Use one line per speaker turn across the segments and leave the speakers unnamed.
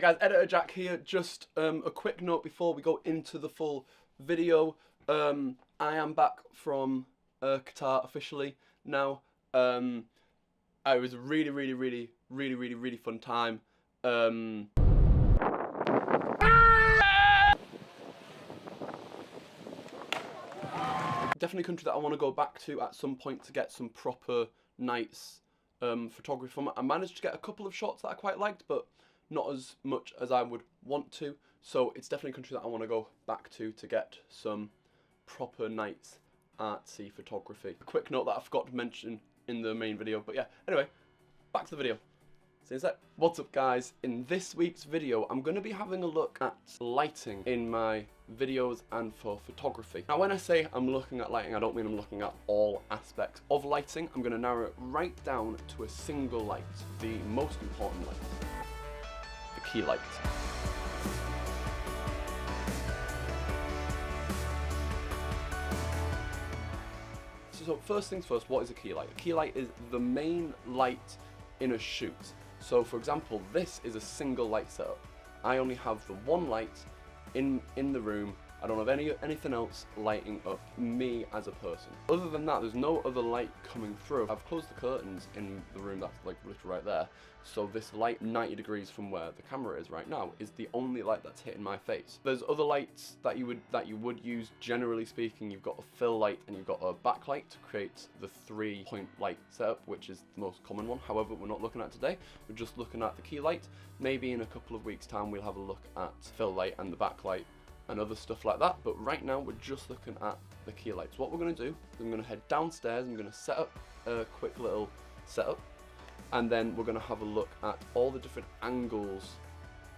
guys, Editor Jack here. Just a quick note before we go into the full video. I am back from Qatar officially now. It was a really fun time. Definitely a country that I want to go back to at some point to get some proper nights photography from. I managed to get a couple of shots that I quite liked, but not as much as I would want to. So it's definitely a country that I want to go back to get some proper nights at sea photography. A quick note that I forgot to mention in the main video, but yeah, anyway, back to the video. See you in a sec. What's up guys? In this week's video, I'm going to be having a look at lighting in my videos and for photography. Now when I say I'm looking at lighting, I don't mean I'm looking at all aspects of lighting. I'm going to narrow it right down to a single light, the most important light. The key light. So first things first, what is a key light? A key light is the main light in a shoot. So for example, this is a single light setup. I only have the one light in the room. I don't have anything else lighting up me as a person. Other than that, there's no other light coming through. I've closed the curtains in the room that's like literally right there. So this light 90 degrees from where the camera is right now is the only light that's hitting my face. There's other lights that you would use. Generally speaking, you've got a fill light and you've got a backlight to create the 3-point light setup, which is the most common one. However, we're not looking at today. We're just looking at the key light. Maybe in a couple of weeks' time, we'll have a look at fill light and the backlight and other stuff like that, but right now we're just looking at the key lights. What we're going to do is I'm going to head downstairs, I'm going to set up a quick little setup, and then we're going to have a look at all the different angles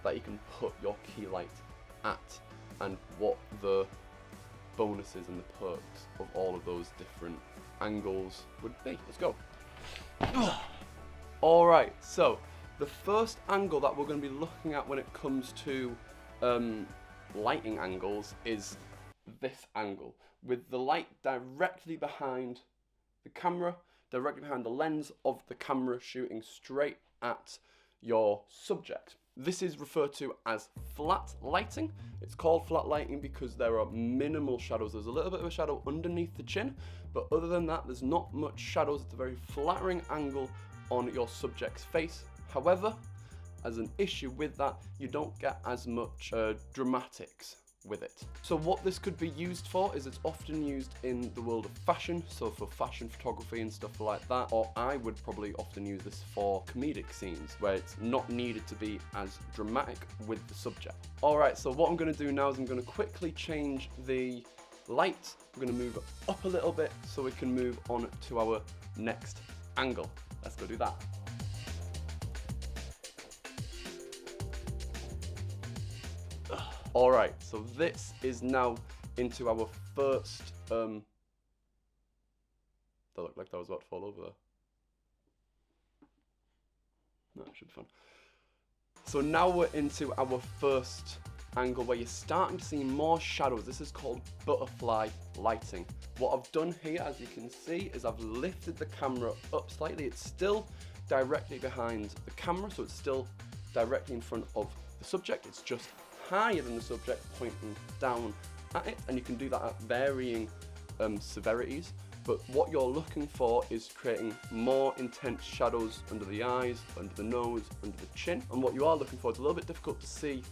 that you can put your key light at, and what the bonuses and the perks of all of those different angles would be. Let's go. Alright, so the first angle that we're going to be looking at when it comes to lighting angles is this angle, with the light directly behind the camera, directly behind the lens of the camera, shooting straight at your subject. This is referred to as flat lighting. It's called flat lighting because there are minimal shadows. There's a little bit of a shadow underneath the chin, but other than that, there's not much shadows. It's a very flattering angle on your subject's face. However, as an issue with that, you don't get as much dramatics with it. So what this could be used for is it's often used in the world of fashion, so for fashion photography and stuff like that, or I would probably often use this for comedic scenes where it's not needed to be as dramatic with the subject. Alright, so what I'm going to do now is I'm going to quickly change the light. I'm going to move up a little bit so we can move on to our next angle. Let's go do that. Alright, so this is now into our first, that looked like that was about to fall over there. No, it should be fun. So now we're into our first angle where you're starting to see more shadows. This is called butterfly lighting. What I've done here, as you can see, is I've lifted the camera up slightly. It's still directly behind the camera, so it's still directly in front of the subject. It's just higher than the subject, pointing down at it, and you can do that at varying severities. But what you're looking for is creating more intense shadows under the eyes, under the nose, under the chin. And what you are looking for is a little bit difficult to see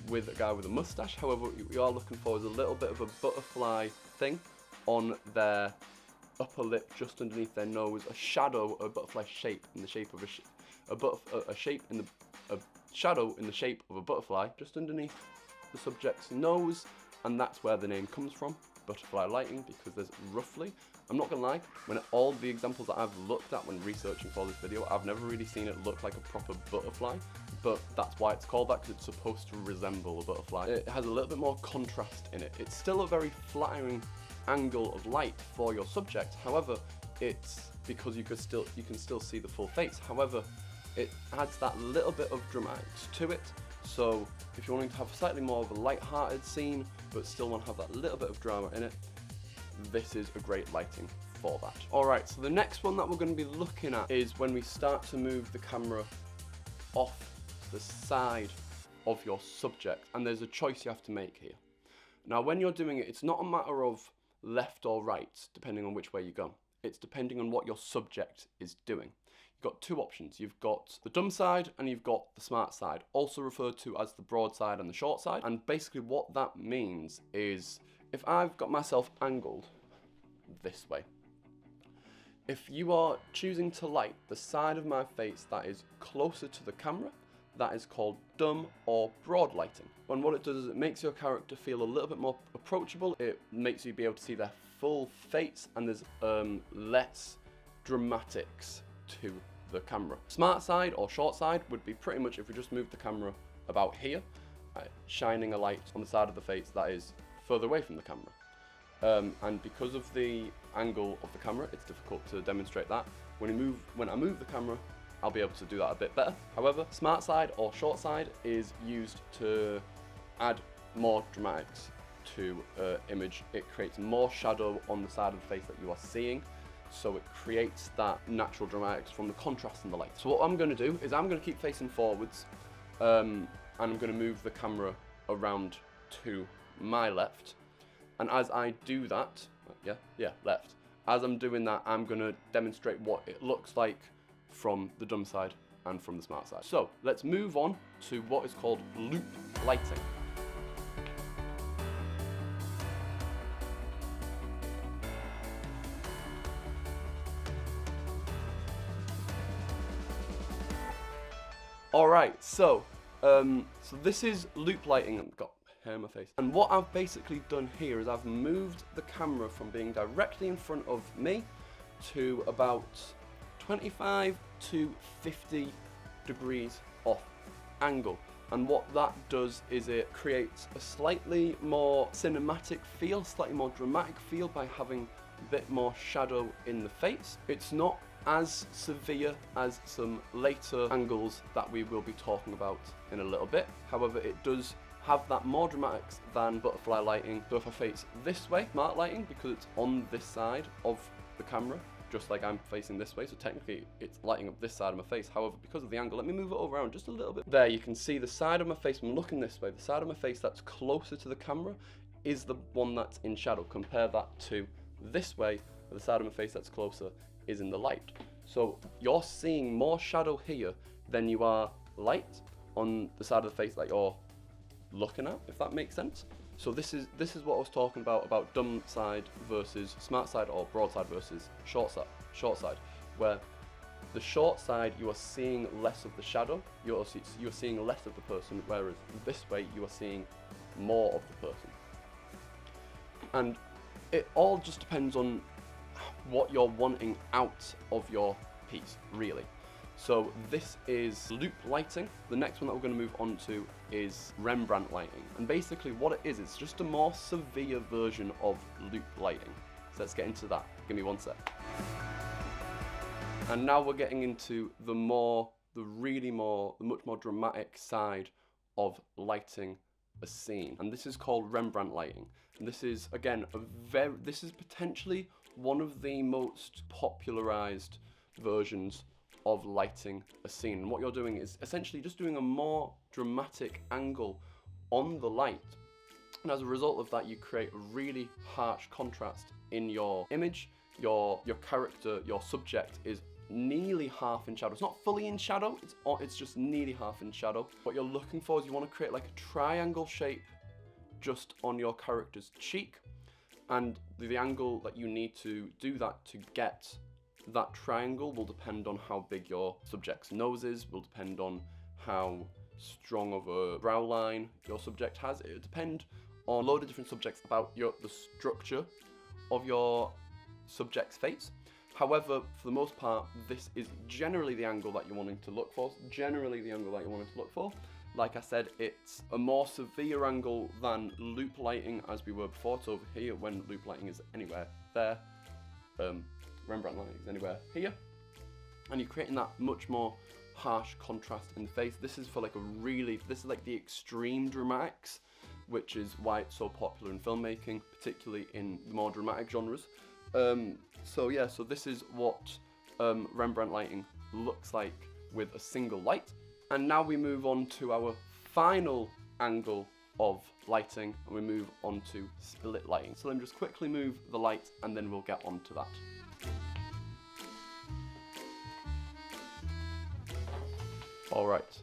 with a guy with a mustache. However, what you are looking for is a little bit of a butterfly thing on their upper lip, just underneath their nose, a shadow, a butterfly shape in the shape of a shadow in the shape of a butterfly just underneath the subject's nose, and that's where the name comes from, butterfly lighting, because there's roughly, I'm not gonna lie, when all the examples that I've looked at when researching for this video, I've never really seen it look like a proper butterfly, but that's why it's called that, because it's supposed to resemble a butterfly. It has a little bit more contrast in it. It's still a very flattering angle of light for your subject. However, it's because you can still see the full face. However, it adds that little bit of dramatics to it. So if you're wanting to have slightly more of a light-hearted scene, but still want to have that little bit of drama in it, this is a great lighting for that. Alright, so the next one that we're going to be looking at is when we start to move the camera off to the side of your subject, and there's a choice you have to make here. Now, when you're doing it, it's not a matter of left or right, depending on which way you go. It's depending on what your subject is doing. You've got two options. You've got the dumb side and you've got the smart side, also referred to as the broad side and the short side. And basically what that means is, if I've got myself angled this way, if you are choosing to light the side of my face that is closer to the camera, that is called dumb or broad lighting. And what it does is it makes your character feel a little bit more approachable. It makes you be able to see their full face, and there's less dramatics to the camera. Smart side or short side would be pretty much if we just move the camera about here, shining a light on the side of the face that is further away from the camera. And because of the angle of the camera, it's difficult to demonstrate that. When I move the camera, I'll be able to do that a bit better. However, smart side or short side is used to add more dramatics to image. It creates more shadow on the side of the face that you are seeing, so it creates that natural dramatics from the contrast in the light. So what I'm going to do is I'm going to keep facing forwards, and I'm going to move the camera around to my left. And as I do that, left. As I'm doing that, I'm going to demonstrate what it looks like from the dumb side and from the smart side. So let's move on to what is called loop lighting. Alright, so this is loop lighting. I've got hair in my face. And what I've basically done here is I've moved the camera from being directly in front of me to about 25 to 50 degrees off angle. And what that does is it creates a slightly more cinematic feel, slightly more dramatic feel by having a bit more shadow in the face. It's not as severe as some later angles that we will be talking about in a little bit. However, it does have that more dramatics than butterfly lighting. So if I face this way, smart lighting, because it's on this side of the camera, just like I'm facing this way, so technically it's lighting up this side of my face. However, because of the angle, let me move it around just a little bit. There, you can see the side of my face. I'm looking this way. The side of my face that's closer to the camera is the one that's in shadow. Compare that to this way, where the side of my face that's closer is in the light. So you're seeing more shadow here than you are light on the side of the face that you're looking at, if that makes sense. So this is what I was talking about dumb side versus smart side, or broad side versus short side, where the short side you are seeing less of the shadow, you're seeing less of the person, whereas this way you are seeing more of the person. And it all just depends on what you're wanting out of your piece, really. So this is loop lighting. The next one that we're going to move on to is Rembrandt lighting. And basically what it is, it's just a more severe version of loop lighting. So let's get into that. Give me one sec. And now we're getting into the much more dramatic side of lighting a scene. And this is called Rembrandt lighting. And this is, again, this is potentially one of the most popularized versions of lighting a scene. And what you're doing is essentially just doing a more dramatic angle on the light, and as a result of that you create a really harsh contrast in your image. Your character, your subject, is nearly half in shadow. It's not fully in shadow, it's just nearly half in shadow. What you're looking for is you want to create like a triangle shape just on your character's cheek, and the angle that you need to do that to get that triangle will depend on how big your subject's nose is, will depend on how strong of a brow line your subject has. It will depend on a load of different subjects about the structure of your subject's face. However, for the most part, this is generally the angle that you're wanting to look for. Like I said, it's a more severe angle than loop lighting as we were before. So over here, when loop lighting is anywhere there, Rembrandt lighting is anywhere here, and you're creating that much more harsh contrast in the face. This is for like this is like the extreme dramatics, which is why it's so popular in filmmaking, particularly in the more dramatic genres. So this is what Rembrandt lighting looks like with a single light. And now we move on to our final angle of lighting, and we move on to split lighting. So let me just quickly move the light and then we'll get on to that. Alright,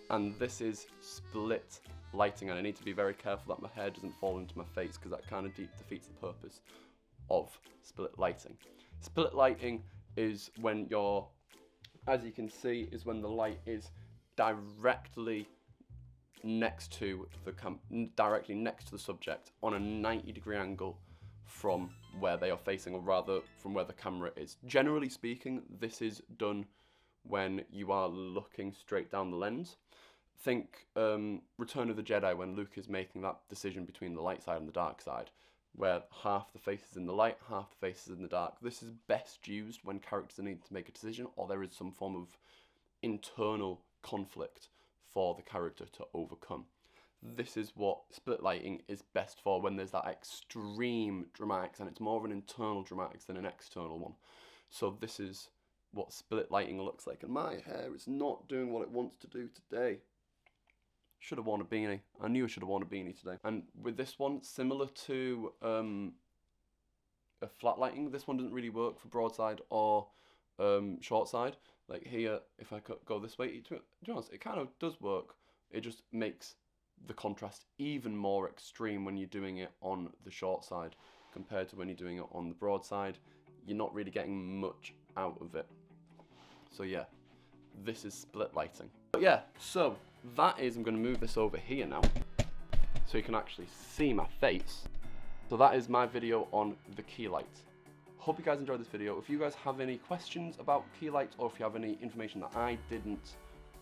and this is split lighting, and I need to be very careful that my hair doesn't fall into my face because that kind of defeats the purpose of split lighting. Split lighting is when as you can see, is when the light is directly next to the subject on a 90-degree angle from where they are facing, or rather from where the camera is. Generally speaking, this is done when you are looking straight down the lens. Think Return of the Jedi, when Luke is making that decision between the light side and the dark side, where half the face is in the light, half the face is in the dark. This is best used when characters need to make a decision, or there is some form of internal conflict for the character to overcome. This is what split lighting is best for, when there's that extreme dramatics, and it's more of an internal dramatics than an external one. So this is what split lighting looks like, and my hair is not doing what it wants to do today. Should have worn a beanie. I knew I should have worn a beanie today. And with this one, similar to a flat lighting, this one doesn't really work for broadside or short side. Like here, if I could go this way, to be honest, it kind of does work. It just makes the contrast even more extreme when you're doing it on the short side compared to when you're doing it on the broad side. You're not really getting much out of it. So yeah, this is split lighting. But yeah, so that is, I'm going to move this over here now so you can actually see my face. So that is my video on the key light. Hope you guys enjoyed this video. If you guys have any questions about key lights, or if you have any information that I didn't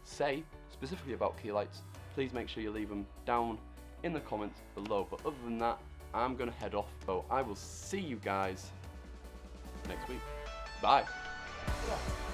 say specifically about key lights, please make sure you leave them down in the comments below. But other than that, I'm going to head off. So I will see you guys next week. Bye. Yeah.